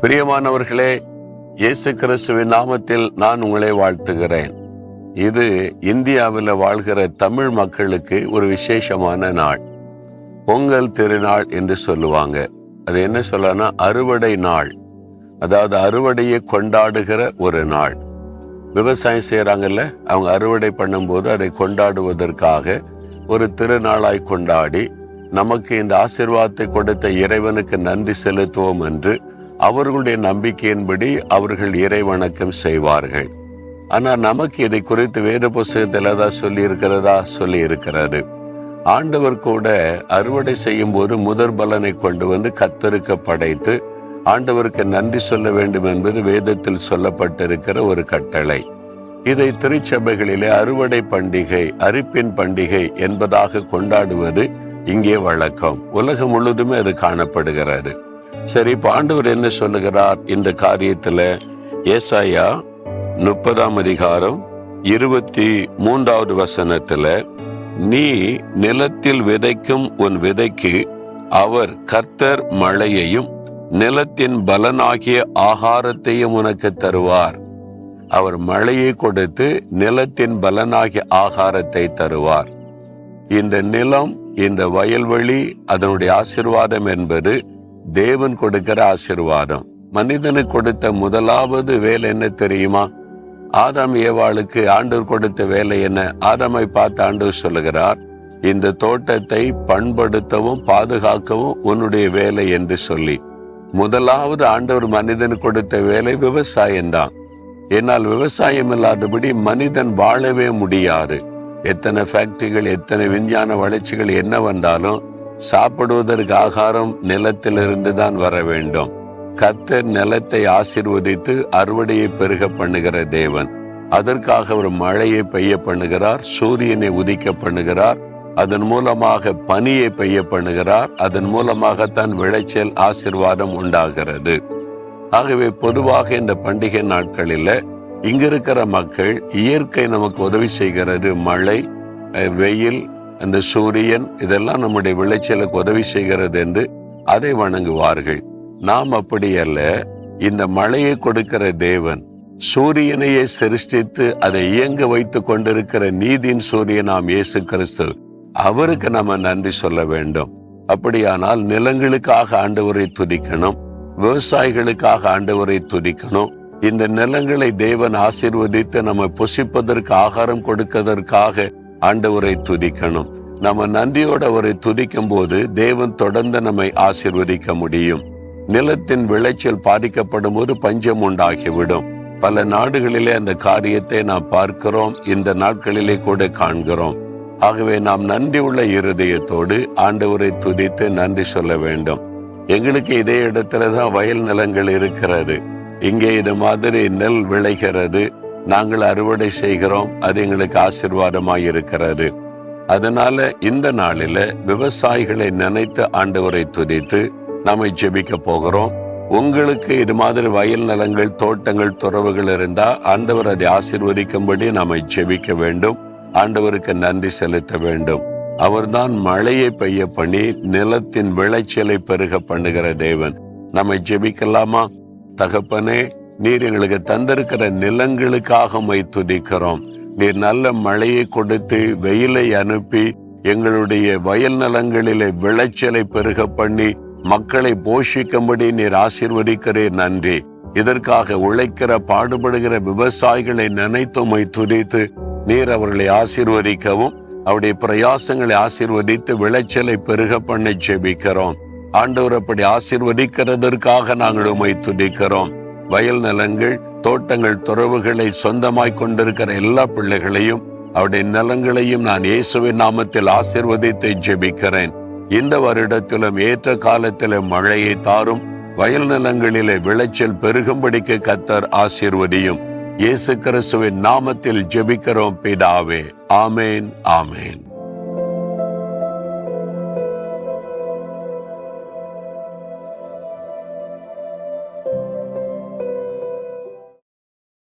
பிரியமானவர்களே, இயேசு கிறிஸ்துவின் நாமத்தில் நான் உங்களை வாழ்த்துகிறேன். இது இந்தியாவில் வாழ்கிற தமிழ் மக்களுக்கு ஒரு விசேஷமான நாள். பொங்கல் திருநாள் என்று சொல்லுவாங்க. அது என்ன சொல்லனா, அறுவடை நாள். அதாவது அறுவடையை கொண்டாடுகிற ஒரு நாள். விவசாயம் செய்கிறாங்கல்ல, அவங்க அறுவடை பண்ணும்போது அதை கொண்டாடுவதற்காக ஒரு திருநாளாய் கொண்டாடி நமக்கு இந்த ஆசீர்வாதத்தை கொடுத்த இறைவனுக்கு நன்றி செலுத்துவோம் என்று அவர்களுடைய நம்பிக்கையின்படி அவர்கள் இறை வணக்கம் செய்வார்கள். ஆனால் நமக்கு இதை குறித்து வேத புஸ்தகத்தில் ஏதாவது சொல்லி இருக்கிறாரு. ஆண்டவர் கூட அறுவடை செய்யும் போது முதற் பலனை கொண்டு வந்து கர்த்தருக்கு படைத்து ஆண்டவருக்கு நன்றி சொல்ல வேண்டும் என்பது வேதத்தில் சொல்லப்பட்டிருக்கிற ஒரு கட்டளை. இதை திருச்சபைகளிலே அறுவடை பண்டிகை, அரிப்பின் பண்டிகை என்பதாக கொண்டாடுவது இங்கே வழக்கம். உலகம் முழுவதுமே அது காணப்படுகிறது. சரி, இப்ப ஆண்டவர் என்ன சொல்லுகிறார் இந்த காரியத்துல? ஏசாயா 30ஆம் அதிகாரம் 23வது வசனத்துல, நீ நிலத்தில் விதைக்கும் உன் விதைக்கு அவர் கர்த்தர் மழையையும் நிலத்தின் பலனாகிய ஆகாரத்தையும் உனக்கு தருவார். அவர் மழையை கொடுத்து நிலத்தின் பலனாகிய ஆகாரத்தை தருவார். இந்த நிலம், இந்த வயல்வெளி, அதனுடைய ஆசீர்வாதம் என்பது தேவன் கொடுக்கிற ஆசீர்வாதம். மனிதனுக்கு கொடுத்த முதலாவது வேலை என்ன தெரியுமா? ஆதாம் ஏவாளுக்கு ஆண்டவர் கொடுத்த வேலை என்ன? ஆதாமை பார்த்து ஆண்டவர் சொல்லுகிறார், இந்த தோட்டத்தை பண்படுத்தவும் பாதுகாக்கவும் உன்னுடைய வேலை என்று சொல்லி. முதலாவது ஆண்டவர் மனிதனுக்கு கொடுத்த வேலை விவசாயம்தான். என்னால் விவசாயம் இல்லாதபடி மனிதன் வாழவே முடியாது. எத்தனை ஃபேக்டரிகள், எத்தனை விஞ்ஞான வளர்ச்சிகள் என்ன வந்தாலும் சாப்பிடுவதற்கு ஆகாரம் நிலத்திலிருந்து தான் வர வேண்டும். கர்த்தர் நிலத்தை ஆசீர்வதித்து அறுவடையை பெருக பண்ணுகிற தேவன். அதற்காக ஒரு மழையை பெய்ய பண்ணுகிறார், சூரியனை உதிக்க பண்ணுகிறார், அதன் மூலமாக பனியை பெய்ய பண்ணுகிறார். அதன் மூலமாகத்தான் விளைச்சல், ஆசீர்வாதம் உண்டாகிறது. ஆகவே பொதுவாக இந்த பண்டிகை நாட்களில் இங்கிருக்கிற மக்கள் இயற்கை நமக்கு உதவி செய்கிறது. மழை, வெயில், அந்த சூரியன், இதெல்லாம் நம்முடைய விளைச்சலுக்கு உதவி செய்கிறது என்று அதை வணங்குவார்கள். நாம் அப்படி அல்ல. இந்த மழையை கொடுக்கிற தேவன், சூரியனையே சிருஷ்டித்து அதை இயங்க வைத்து கொண்டிருக்கிற நீதியின் சூரியன் நாம் இயேசு கிறிஸ்து, அவருக்கு நம்ம நன்றி சொல்ல வேண்டும். அப்படியானால் நிலங்களுக்காக ஆண்டவரை துதிக்கணும், விவசாயிகளுக்காக ஆண்டவரை துதிக்கணும். இந்த நிலங்களை தேவன் ஆசீர்வதித்து நம்ம புசிப்பதற்கு, ஆகாரம் கொடுப்பதற்காக ஆண்டவரை துதிக்கணும். நம்ம நன்றியோடு அவரை துதிக்கும் போது தேவன் தொடர்ந்து நம்மை ஆசீர்வதிக்க முடியும். நிலத்தின் விளைச்சல் பாதிக்கப்படும் போது பஞ்சம் உண்டாகிவிடும். பல நாடுகளிலே அந்த காரியத்தை நாம் பார்க்கிறோம், இந்த நாட்களிலே கூட காண்கிறோம். ஆகவே நாம் நன்றி உள்ள இருதயத்தோடு ஆண்டவரை துதித்து நன்றி சொல்ல வேண்டும். எங்களுக்கு இதே இடத்துலதான் வயல் நிலங்கள் இருக்கிறது. இங்கே இது மாதிரி நெல் விளைகிறது, நாங்கள் அறுவடை செய்கிறோம். அது எங்களுக்கு ஆசீர்வாதமாய் இருக்கிறது. அதனால இந்த நாளில விவசாயிகளை நினைத்து ஆண்டவரை துதித்து நாம ஜெபிக்க போகிறோம். உங்களுக்கு இது மாதிரி வயல் நிலங்கள், தோட்டங்கள், துறவுகள் இருந்தா ஆண்டவர் அதை ஆசீர்வதிக்கும்படி நாம ஜெபிக்க வேண்டும். ஆண்டவருக்கு நன்றி செலுத்த வேண்டும். அவர்தான் மழையை பெய்ய பண்ணி நிலத்தின் விளைச்சலை பெருக பண்ணுகிற தேவன். நம்ம ஜெபிக்கலாமா? தகப்பனே, நீர் எங்களுக்கு தந்திருக்கிற நிலங்களுக்காக உம்மை துதிக்கிறோம். நீர் நல்ல மழையை கொடுத்து வெயிலை அனுப்பி எங்களுடைய வயல் நிலங்களிலே விளைச்சலை பெருக பண்ணி மக்களை போஷிக்கும்படி நீர் ஆசீர்வதிக்கிறீர். நன்றி. இதற்காக உழைக்கிற, பாடுபடுகிற விவசாயிகளை நினைத்து உம்மை துதித்து நீர் அவர்களை ஆசீர்வதிக்கவும் அவருடைய பிரயாசங்களை ஆசீர்வதித்து விளைச்சலை பெருக பண்ண ஜெபிக்கிறோம். ஆண்டவர் அப்படி ஆசீர்வதிக்கிறதற்காக நாங்கள் உம்மை துதிக்கிறோம். வயல் நிலங்கள், தோட்டங்கள், துறவுகளை சொந்தமாய் கொண்டிருக்கிற எல்லா பிள்ளைகளையும் அவருடைய நிலங்களையும் நான் இயேசுவின் நாமத்தில் ஆசீர்வதித்து ஜெபிக்கிறேன். இந்த வருடத்திலும் ஏற்ற காலத்திலும் மழையை தாரும். வயல் நிலங்களிலே விளைச்சல் பெருகும்படிக்கு கர்த்தர் ஆசீர்வதியும். இயேசு கிறிஸ்துவின் நாமத்தில் ஜெபிக்கிறோம் பிதாவே. ஆமேன், ஆமேன்.